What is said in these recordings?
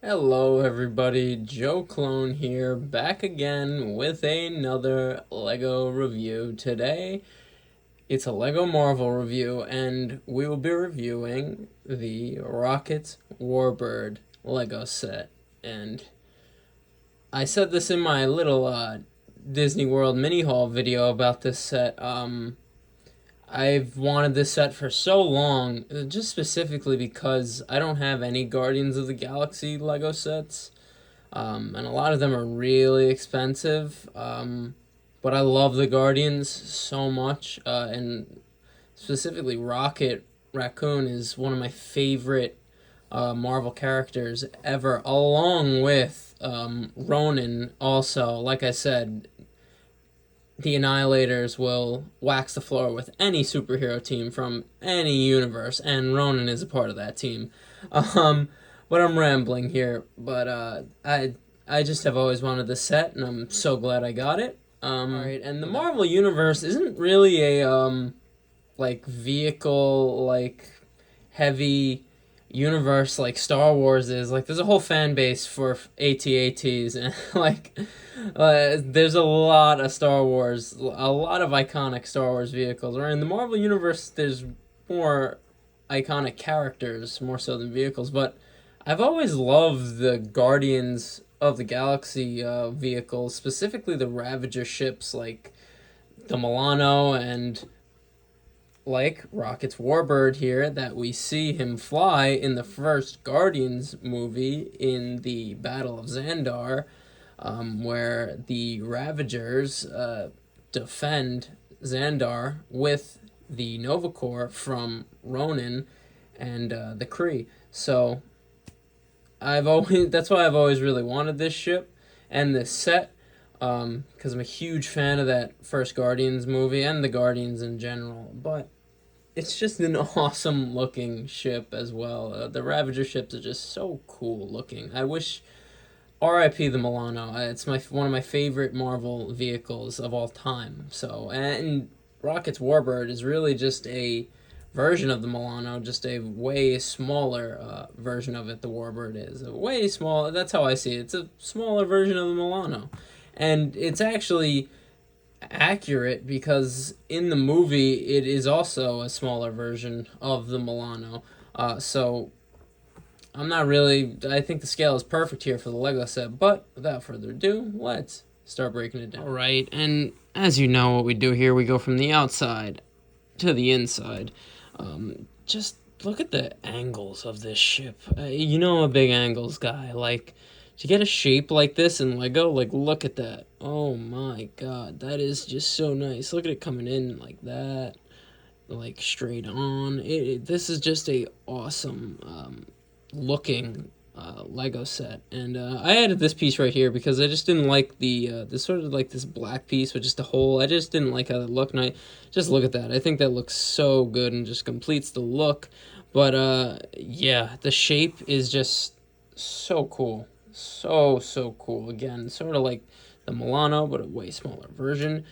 Hello everybody, Joe Clone here, back again with another LEGO review. Today, it's a LEGO Marvel review, and we will be reviewing the Rockets Warbird LEGO set. And I said this in my little Disney World mini haul video about this set. I've wanted this set for so long, just specifically because I don't have any Guardians of the Galaxy LEGO sets. And a lot of them are really expensive. But I love the Guardians so much, and specifically Rocket Raccoon is one of my favorite Marvel characters ever, along with Ronan. Also, like I said, the Annihilators will wax the floor with any superhero team from any universe, and Ronan is a part of that team. Um, but I'm rambling here. But I just have always wanted this set, and I'm so glad I got it. All right, and the Marvel universe isn't really a like vehicle heavy universe like Star Wars is. Like, there's a whole fan base for AT-ATs, and there's a lot of Star Wars, a lot of iconic Star Wars vehicles. Or in the Marvel universe, there's more iconic characters more so than vehicles. But I've always loved the Guardians of the Galaxy vehicles, specifically the Ravager ships like the Milano and like Rocket's Warbird here that we see him fly in the first Guardians movie in the Battle of Xandar, where the Ravagers defend Xandar with the Nova Corps from Ronan and the Kree. So I've always that's why I've always really wanted this ship and this set, because I'm a huge fan of that first Guardians movie and the Guardians in general. But it's just an awesome looking ship as well. The Ravager ships are just so cool looking. I wish R.I.P. the Milano. It's one of my favorite Marvel vehicles of all time. So, and Rocket's Warbird is really just a version of the Milano, just a way smaller version of it. The Warbird is a way small. That's how I see it. It's a smaller version of the Milano, and it's actually accurate because in the movie it is also a smaller version of the Milano. So I'm not really. I think the scale is perfect here for the Lego set. But without further ado, let's start breaking it down. All right, and as you know, what we do here, we go from the outside to the inside. Just look at the angles of this ship. I'm a big angles guy. Like, to get a shape like this in Lego, like, look at that. Oh my god, that is just so nice. Look at it coming in like that, like straight on. This is just a awesome looking Lego set, and I added this piece right here because I just didn't like the this sort of like this black piece with just a hole. I just didn't like how it looked, and I just look at that. I think that looks so good and just completes the look. But yeah, the shape is just so cool, so cool. Again, sort of like the Milano, but a way smaller version.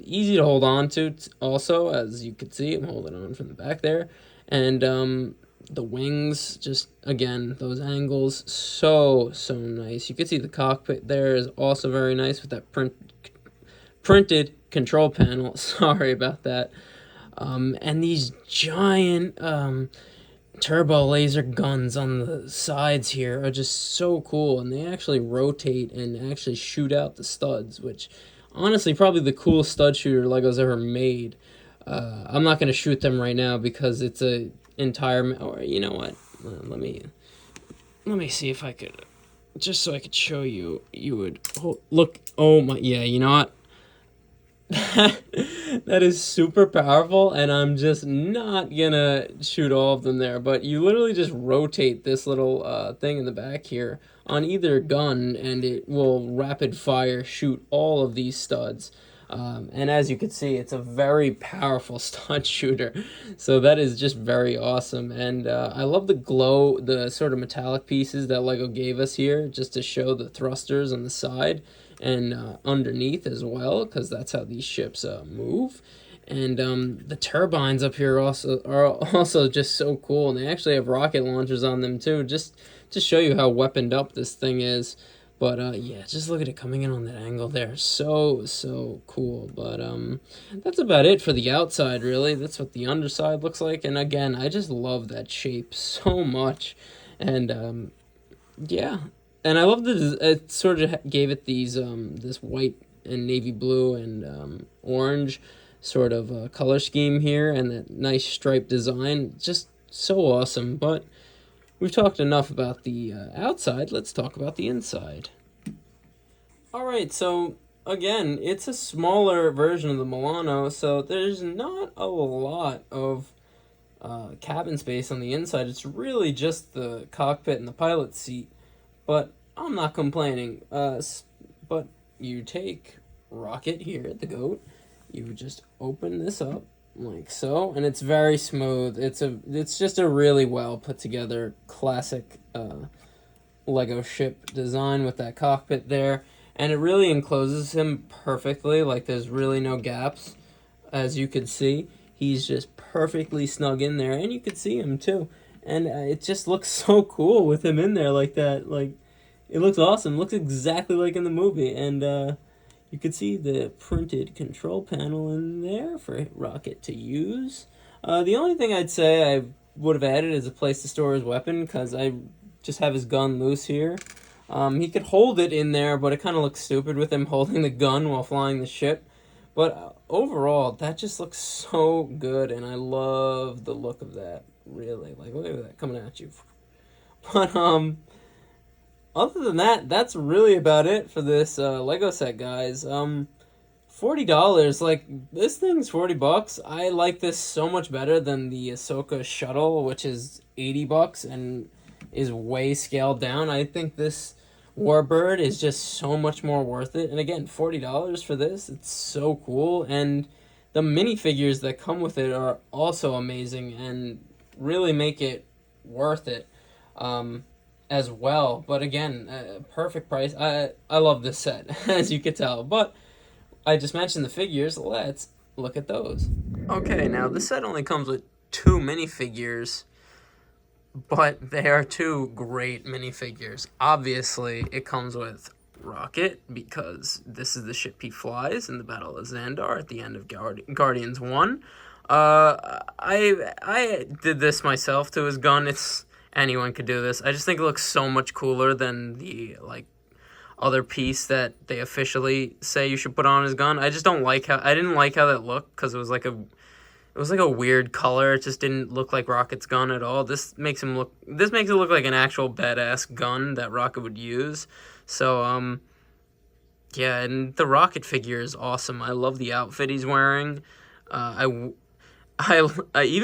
Easy to hold on to. Also, as you can see, I'm holding on from the back there, and the wings, just again, those angles, so nice. You can see the cockpit there is also very nice with that printed control panel. Sorry about that. And these giant turbo laser guns on the sides here are just so cool, and they actually rotate and actually shoot out the studs, which honestly probably the coolest stud shooter Lego's ever made. I'm not going to shoot them right now because it's a entire, or you know what, let me see if I could, just so I could show you. You would look. Oh my, yeah, you know what, that is super powerful, and I'm just not gonna shoot all of them there. But you literally just rotate this little thing in the back here on either gun, and it will rapid fire shoot all of these studs. And as you can see, it's a very powerful stud shooter. So that is just very awesome. And I love the glow, the sort of metallic pieces that LEGO gave us here, just to show the thrusters on the side and underneath as well, because that's how these ships move. And the turbines up here are also just so cool, and they actually have rocket launchers on them too, just to show you how weaponed up this thing is. But yeah, just look at it coming in on that angle there. So cool. But that's about it for the outside, really. That's what the underside looks like. And again, I just love that shape so much. And yeah, and I love the it sort of gave it these this white and navy blue and orange sort of color scheme here, and that nice striped design. Just so awesome. But we've talked enough about the outside. Let's talk about the inside. All right, so again, it's a smaller version of the Milano, so there's not a lot of cabin space on the inside. It's really just the cockpit and the pilot's seat, but I'm not complaining. But you take Rocket here at the GOAT, you would just open this up like so, and it's very smooth. It's just a really well put together classic Lego ship design with that cockpit there, and it really encloses him perfectly. Like there's really no gaps, as you can see. He's just perfectly snug in there, and you can see him too. And it just looks so cool with him in there like that. Like it looks awesome. Looks exactly like in the movie, and you can see the printed control panel in there for Rocket to use. The only thing I'd say I would have added is a place to store his weapon, because I just have his gun loose here. He could hold it in there, but it kind of looks stupid with him holding the gun while flying the ship. But overall, that just looks so good, and I love the look of that, really. Like, look at that coming at you. But, other than that, that's really about it for this Lego set, guys. $40, like, this thing's $40. I like this so much better than the Ahsoka shuttle, which is $80 and is way scaled down. I think this Warbird is just so much more worth it. And again, $40 for this, it's so cool. And the minifigures that come with it are also amazing and really make it worth it as well. But again, perfect price. I love this set, as you could tell. But I just mentioned the figures. Let's look at those. Okay, now this set only comes with 2 minifigures, but they are 2 great minifigures. Obviously, it comes with Rocket, because this is the ship he flies in the Battle of Xandar at the end of Guardians 1. I did this myself to his gun. Anyone could do this. I just think it looks so much cooler than the other piece that they officially say you should put on his gun. I didn't like how that looked, because it was like a weird color. It just didn't look like Rocket's gun at all. This makes it look like an actual badass gun that Rocket would use. So yeah, and the Rocket figure is awesome. I love the outfit he's wearing. Even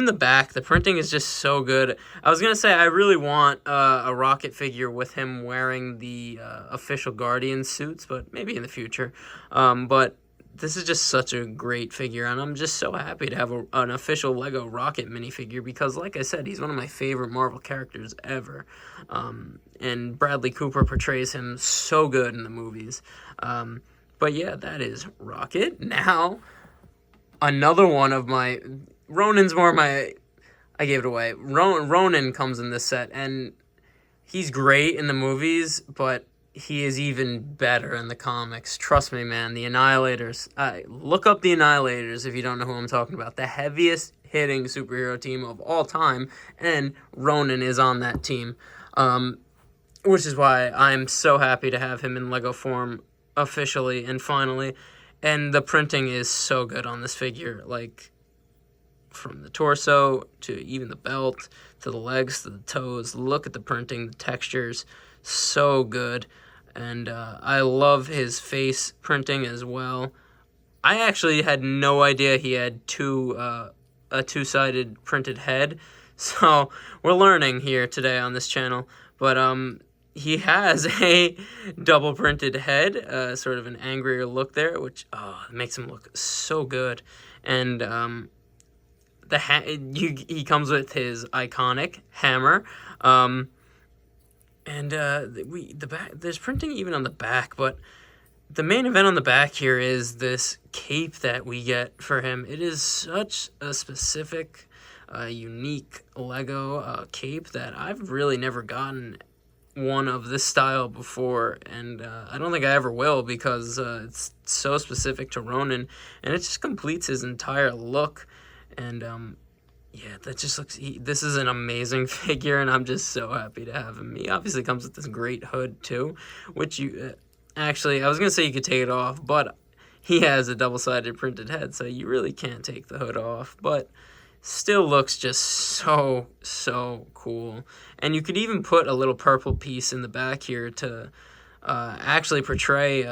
the back, the printing is just so good. I was gonna say I really want a Rocket figure with him wearing the official Guardian suits, but maybe in the future. But this is just such a great figure, and I'm just so happy to have an official Lego Rocket minifigure, because, like I said, he's one of my favorite Marvel characters ever. And Bradley Cooper portrays him so good in the movies. But yeah, that is Rocket. Now, another one of my... Ronan's more my... I gave it away. Ronan comes in this set, and he's great in the movies, but he is even better in the comics. Trust me, man. The Annihilators. Look up the Annihilators if you don't know who I'm talking about. The heaviest hitting superhero team of all time, and Ronan is on that team. Which is why I'm so happy to have him in Lego form officially and finally. And the printing is so good on this figure. Like, from the torso to even the belt to the legs to the toes. Look at the printing, the textures. So good. And I love his face printing as well. I actually had no idea he had a two-sided printed head. So we're learning here today on this channel. But he has a double printed head, sort of an angrier look there, which makes him look so good. And he comes with his iconic hammer. There's printing even on the back, but the main event on the back here is this cape that we get for him. It is such a specific, unique Lego cape that I've really never gotten one of this style before, and I don't think I ever will, because it's so specific to Ronan, and it just completes his entire look. And yeah, that just looks. This is an amazing figure, and I'm just so happy to have him. He obviously comes with this great hood too, which you actually, I was gonna say you could take it off, but he has a double-sided printed head, so you really can't take the hood off. But still looks just so cool. And you could even put a little purple piece in the back here to actually portray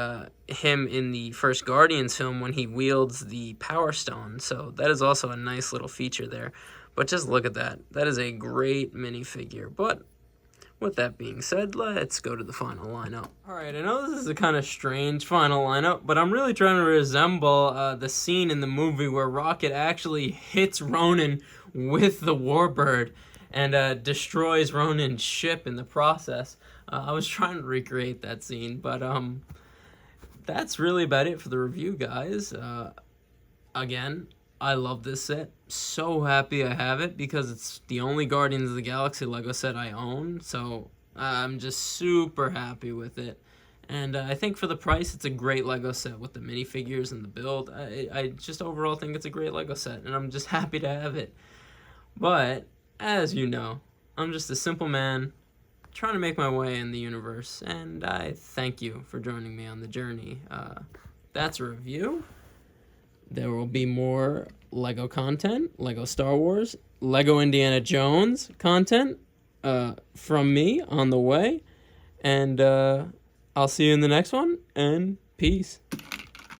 him in the first Guardians film when he wields the Power Stone. So that is also a nice little feature there. But just look at that. That is a great minifigure. But with that being said, let's go to the final lineup. Alright, I know this is a kind of strange final lineup, but I'm really trying to resemble the scene in the movie where Rocket actually hits Ronan with the Warbird and destroys Ronan's ship in the process. I was trying to recreate that scene, but that's really about it for the review, guys. Again, I love this set. So happy I have it, because it's the only Guardians of the Galaxy LEGO set I own. So I'm just super happy with it. And I think for the price, it's a great LEGO set with the minifigures and the build. I just overall think it's a great LEGO set, and I'm just happy to have it. But, as you know, I'm just a simple man trying to make my way in the universe, and I thank you for joining me on the journey. That's a review. There will be more LEGO content, LEGO Star Wars, LEGO Indiana Jones content from me on the way. And I'll see you in the next one, and peace.